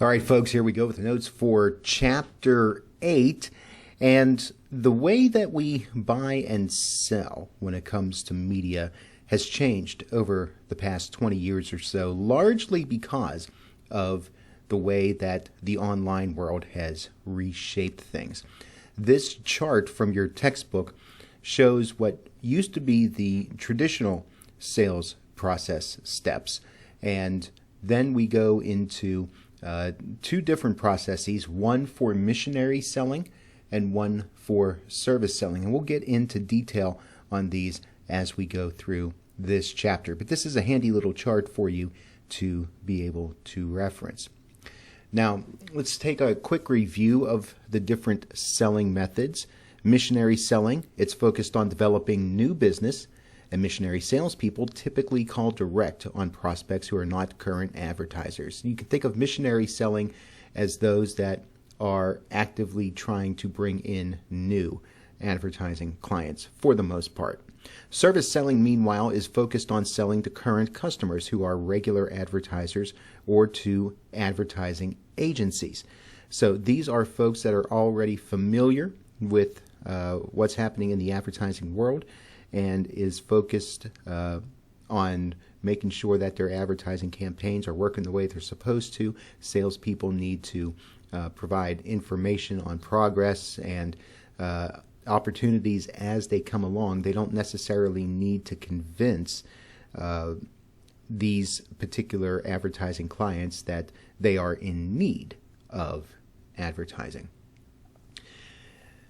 All right, folks, here we go with the notes for Chapter 8. And the way that we buy and sell when it comes to media has changed over the past 20 years or so, largely because of the way that the online world has reshaped things. This chart from your textbook shows what used to be the traditional sales process steps, and then we go into two different processes, one for missionary selling and one for service selling. And we'll get into detail on these as we go through this chapter. But this is a handy little chart for you to be able to reference. Now, let's take a quick review of the different selling methods. Missionary selling, it's focused on developing new business, and missionary salespeople typically call direct on prospects who are not current advertisers. You can think of missionary selling as those that are actively trying to bring in new advertising clients for the most part. Service selling, meanwhile, is focused on selling to current customers who are regular advertisers or to advertising agencies. So these are folks that are already familiar with what's happening in the advertising world and is focused on making sure that their advertising campaigns are working the way they're supposed to. Salespeople need to provide information on progress and opportunities as they come along. They don't necessarily need to convince these particular advertising clients that they are in need of advertising.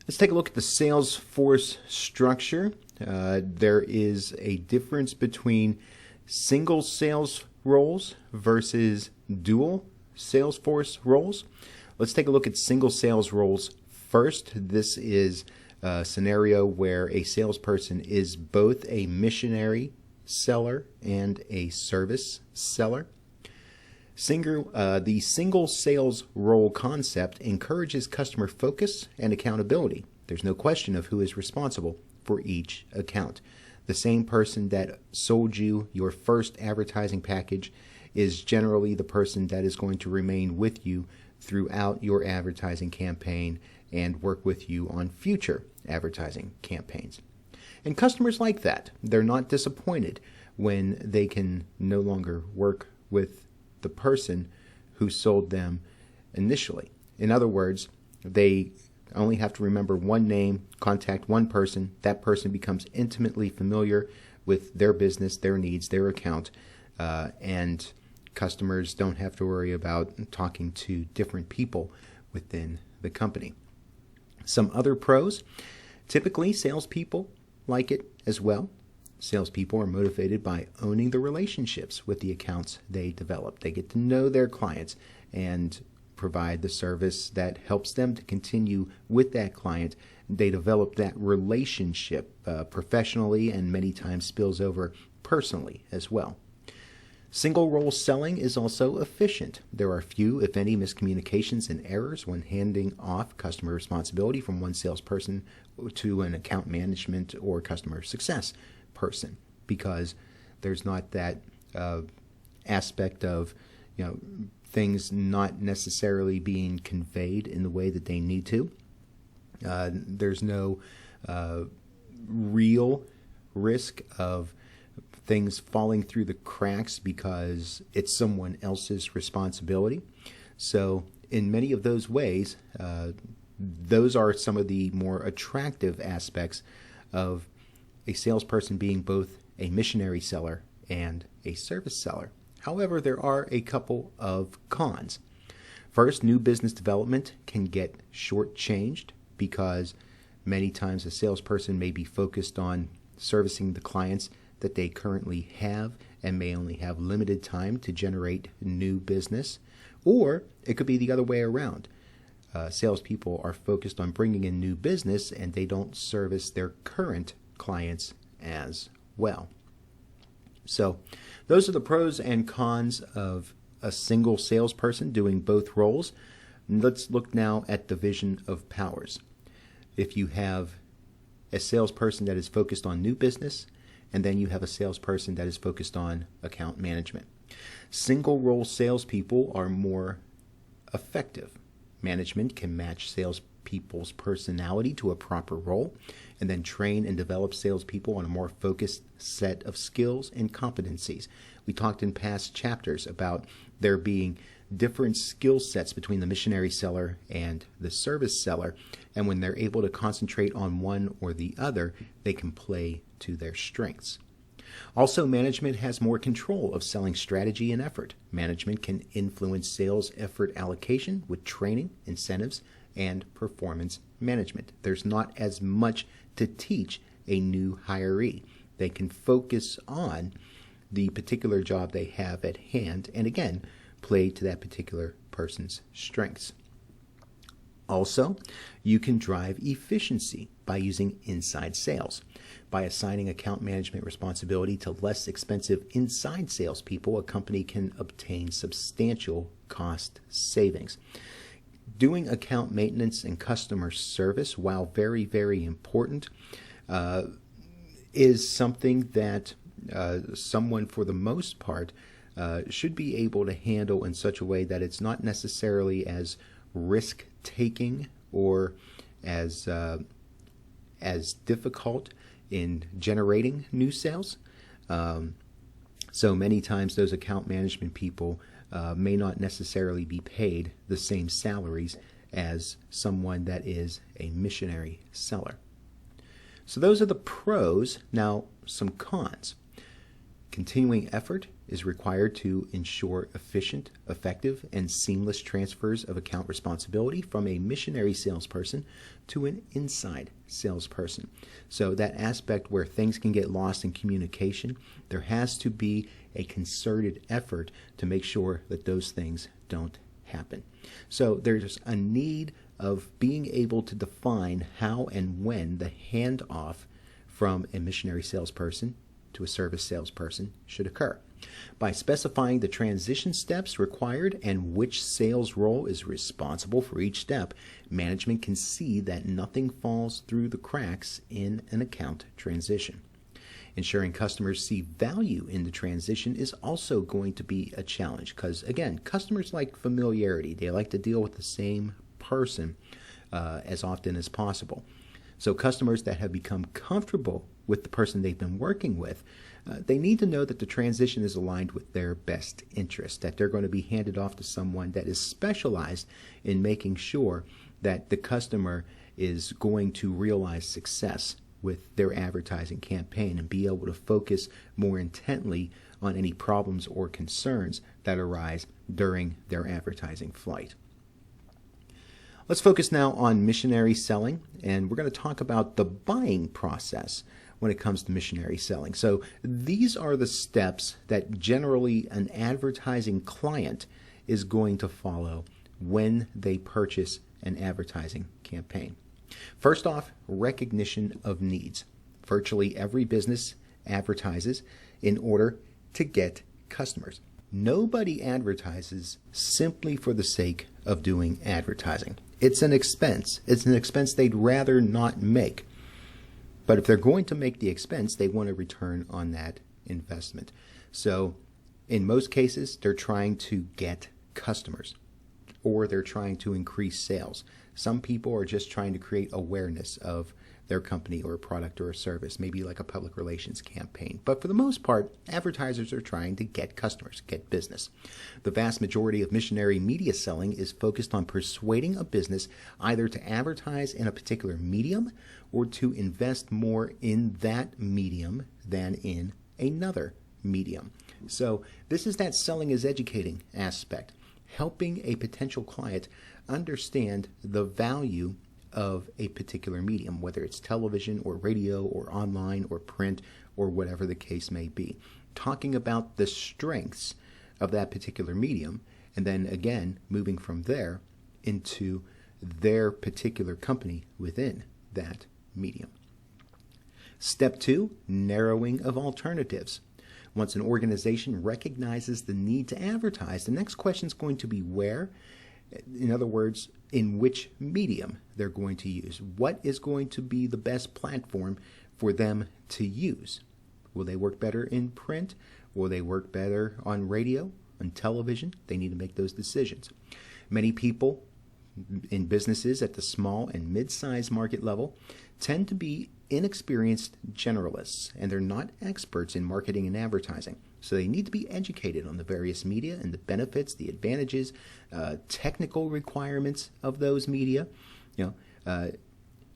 Let's take a look at the sales force structure. There is a difference between single sales roles versus dual sales force roles. Let's take a look at single sales roles first. This is a scenario where a salesperson is both a missionary seller and a service seller. The single sales role concept encourages customer focus and accountability. There's no question of who is responsible for each account. The same person that sold you your first advertising package is generally the person that is going to remain with you throughout your advertising campaign and work with you on future advertising campaigns. And customers like that. They're not disappointed when they can no longer work with the person who sold them initially. In other words, they only have to remember one name, contact one person. That person becomes intimately familiar with their business, their needs, their account, and customers don't have to worry about talking to different people within the company. Some other pros, typically salespeople like it as well. Salespeople are motivated by owning the relationships with the accounts they develop. They get to know their clients and provide the service that helps them to continue with that client. They develop that relationship professionally and many times spills over personally as well. Single role selling is also efficient. There are few, if any, miscommunications and errors when handing off customer responsibility from one salesperson to an account management or customer success person, because there's not that aspect of things not necessarily being conveyed in the way that they need to. There's no real risk of things falling through the cracks because it's someone else's responsibility. So in many of those ways, those are some of the more attractive aspects of a salesperson being both a missionary seller and a service seller. However, there are a couple of cons. First, new business development can get shortchanged because many times a salesperson may be focused on servicing the clients that they currently have and may only have limited time to generate new business. Or it could be the other way around. Salespeople are focused on bringing in new business and they don't service their current clients as well. So those are the pros and cons of a single salesperson doing both roles. Let's look now at division of powers. If you have a salesperson that is focused on new business, and then you have a salesperson that is focused on account management. Single role salespeople are more effective. Management can match salespeople's personality to a proper role and then train and develop salespeople on a more focused set of skills and competencies. We talked in past chapters about there being different skill sets between the missionary seller and the service seller, and when they're able to concentrate on one or the other, they can play to their strengths. Also, management has more control of selling strategy and effort. Management can influence sales effort allocation with training, incentives, and performance management. There's not as much to teach a new hiree. They can focus on the particular job they have at hand and, again, play to that particular person's strengths. Also, you can drive efficiency by using inside sales. By assigning account management responsibility to less expensive inside salespeople, a company can obtain substantial cost savings. Doing account maintenance and customer service, while very, very important, is something that someone, for the most part, should be able to handle in such a way that it's not necessarily as risk-taking or as difficult in generating new sales. So many times those account management people may not necessarily be paid the same salaries as someone that is a missionary seller. So those are the pros. Now, some cons. Continuing effort is required to ensure efficient, effective, and seamless transfers of account responsibility from a missionary salesperson to an inside salesperson. So that aspect where things can get lost in communication, there has to be a concerted effort to make sure that those things don't happen. So there's a need of being able to define how and when the handoff from a missionary salesperson to a service salesperson should occur. By specifying the transition steps required and which sales role is responsible for each step, management can see that nothing falls through the cracks in an account transition. Ensuring customers see value in the transition is also going to be a challenge because, again, customers like familiarity. They like to deal with the same person as often as possible. So customers that have become comfortable with the person they've been working with, they need to know that the transition is aligned with their best interest, that they're going to be handed off to someone that is specialized in making sure that the customer is going to realize success with their advertising campaign and be able to focus more intently on any problems or concerns that arise during their advertising flight. Let's focus now on missionary selling, and we're going to talk about the buying process when it comes to missionary selling. So these are the steps that generally an advertising client is going to follow when they purchase an advertising campaign. First off, recognition of needs. Virtually every business advertises in order to get customers. Nobody advertises simply for the sake of doing advertising. It's an expense. It's an expense they'd rather not make. But if they're going to make the expense, they want a return on that investment. So in most cases, they're trying to get customers or they're trying to increase sales. Some people are just trying to create awareness of their company or a product or a service, maybe like a public relations campaign. But for the most part, advertisers are trying to get customers, get business. The vast majority of missionary media selling is focused on persuading a business either to advertise in a particular medium or to invest more in that medium than in another medium. So this is that selling is educating aspect, helping a potential client understand the value of a particular medium, whether it's television or radio or online or print or whatever the case may be. Talking about the strengths of that particular medium, and then again, moving from there into their particular company within that medium. Step 2, narrowing of alternatives. Once an organization recognizes the need to advertise, the next question is going to be where. In other words, in which medium they're going to use. What is going to be the best platform for them to use? Will they work better in print? Will they work better on radio, on television? They need to make those decisions. Many people in businesses at the small and mid-sized market level tend to be inexperienced generalists, and they're not experts in marketing and advertising. So they need to be educated on the various media and the benefits, the advantages, technical requirements of those media.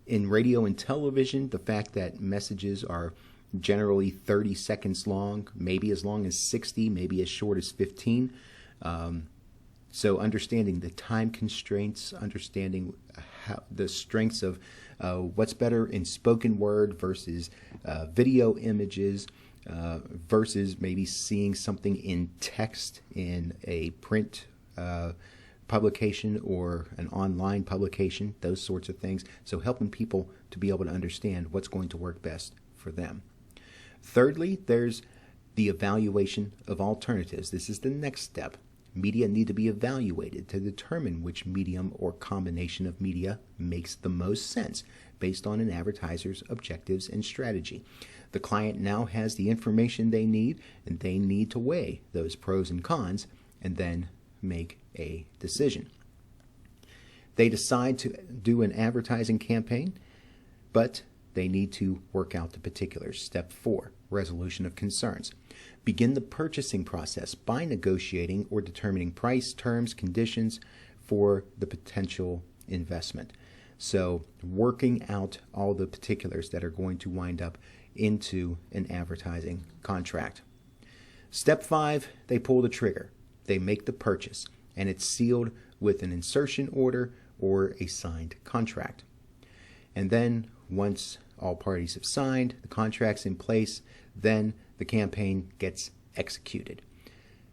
In radio and television, the fact that messages are generally 30 seconds long, maybe as long as 60, maybe as short as 15. So understanding the time constraints, understanding the strengths of what's better in spoken word versus video images versus maybe seeing something in text in a print publication or an online publication, those sorts of things. So helping people to be able to understand what's going to work best for them. Thirdly, there's the evaluation of alternatives. This is the next step. Media need to be evaluated to determine which medium or combination of media makes the most sense based on an advertiser's objectives and strategy. The client now has the information they need, and they need to weigh those pros and cons and then make a decision. They decide to do an advertising campaign, but they need to work out the particulars. Step 4, resolution of concerns. Begin the purchasing process by negotiating or determining price, terms, conditions for the potential investment. So working out all the particulars that are going to wind up into an advertising contract. Step 5, they pull the trigger. They make the purchase, and it's sealed with an insertion order or a signed contract. And then once all parties have signed, the contract's in place, then the campaign gets executed.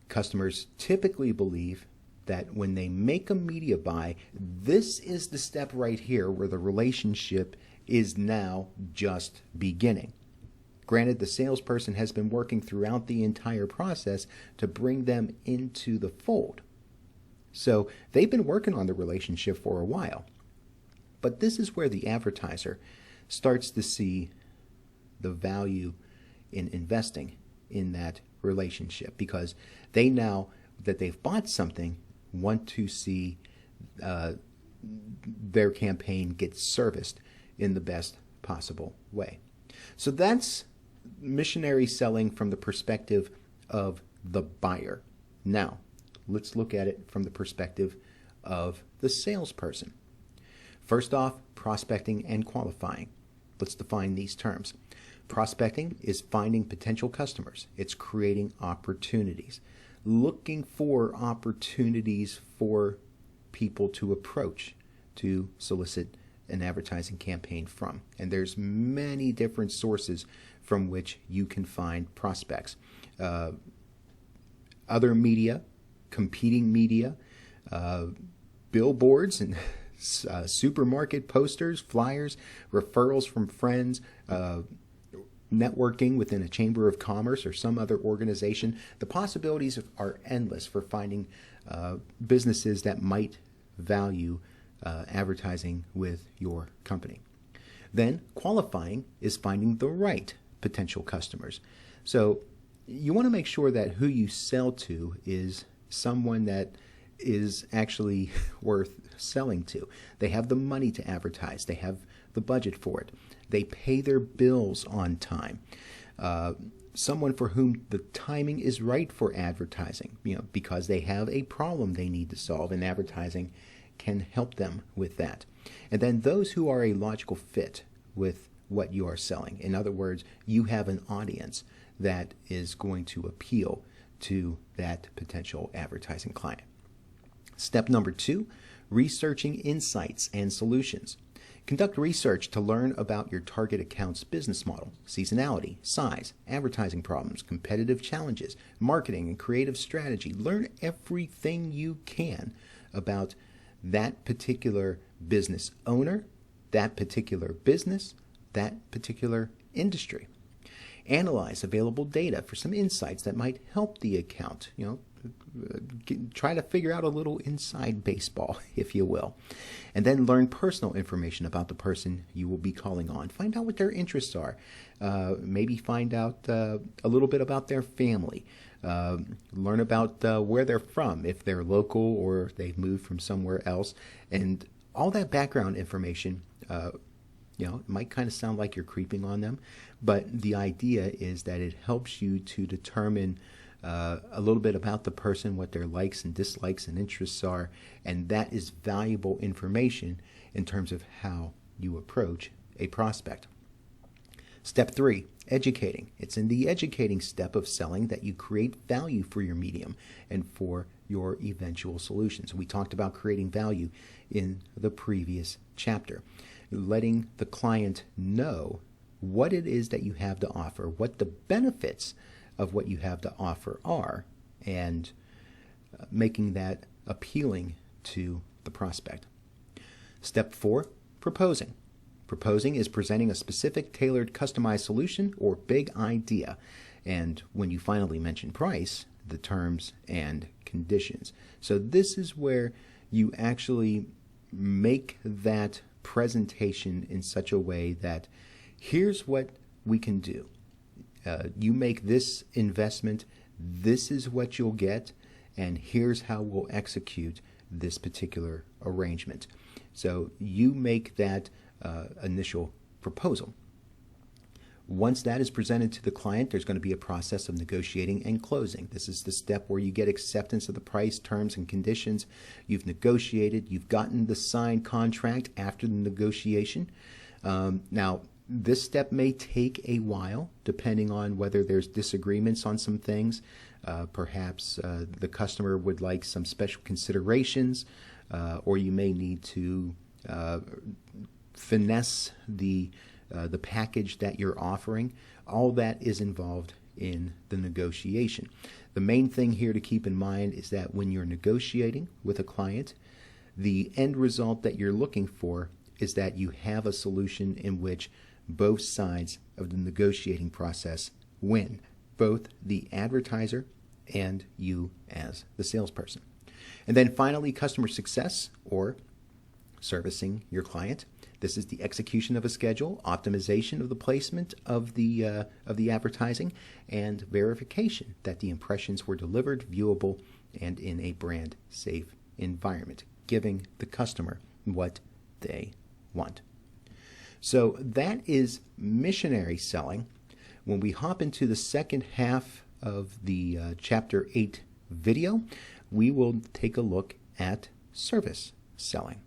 Customers typically believe that when they make a media buy, this is the step right here where the relationship is now just beginning. Granted, the salesperson has been working throughout the entire process to bring them into the fold. So they've been working on the relationship for a while. But this is where the advertiser starts to see the value in investing in that relationship, because they now that they've bought something want to see their campaign get serviced in the best possible way. So that's missionary selling from the perspective of the buyer. Now, let's look at it from the perspective of the salesperson. First off, prospecting and qualifying. Let's define these terms. Prospecting is finding potential customers. It's creating opportunities, looking for opportunities for people to approach to solicit an advertising campaign from. And there's many different sources from which you can find prospects. Other media, competing media, billboards and supermarket posters, flyers, referrals from friends, networking within a chamber of commerce or some other organization. The possibilities are endless for finding businesses that might value advertising with your company. Then qualifying is finding the right potential customers. So you want to make sure that who you sell to is someone that is actually worth selling to. They have the money to advertise. They have the budget for it. They pay their bills on time. Someone for whom the timing is right for advertising, because they have a problem they need to solve, and advertising can help them with that. And then those who are a logical fit with what you are selling. In other words, you have an audience that is going to appeal to that potential advertising client. Step number 2, researching insights and solutions. Conduct research to learn about your target account's business model, seasonality, size, advertising problems, competitive challenges, marketing and creative strategy. Learn everything you can about that particular business owner, that particular business, that particular industry. Analyze available data for some insights that might help the account. try to figure out a little inside baseball, if you will. And then learn personal information about the person you will be calling on. Find out what their interests are. Maybe find out a little bit about their family. Learn about where they're from, if they're local or they've moved from somewhere else. And all that background information, it might kind of sound like you're creeping on them, but the idea is that it helps you to determine a little bit about the person, what their likes and dislikes and interests are, and that is valuable information in terms of how you approach a prospect. Step 3, educating. It's in the educating step of selling that you create value for your medium and for your eventual solutions. We talked about creating value in the previous chapter. Letting the client know what it is that you have to offer, what the benefits of what you have to offer are, and making that appealing to the prospect. Step 4, proposing. Proposing is presenting a specific, tailored, customized solution or big idea. And when you finally mention price, the terms and conditions. So this is where you actually make that presentation in such a way that here's what we can do. You make this investment, this is what you'll get, and here's how we'll execute this particular arrangement. So you make that initial proposal. Once that is presented to the client, there's going to be a process of negotiating and closing. This is the step where you get acceptance of the price, terms, and conditions. You've negotiated. You've gotten the signed contract after the negotiation. Now, this step may take a while, depending on whether there's disagreements on some things. Perhaps the customer would like some special considerations, or you may need to finesse the package that you're offering. All that is involved in the negotiation. The main thing here to keep in mind is that when you're negotiating with a client, the end result that you're looking for is that you have a solution in which both sides of the negotiating process win, both the advertiser and you as the salesperson. And then finally, customer success, or servicing your client. This is the execution of a schedule, optimization of the placement of the advertising, and verification that the impressions were delivered, viewable, and in a brand safe environment, giving the customer what they want. So that is missionary selling. When we hop into the second half of the Chapter 8 video, we will take a look at service selling.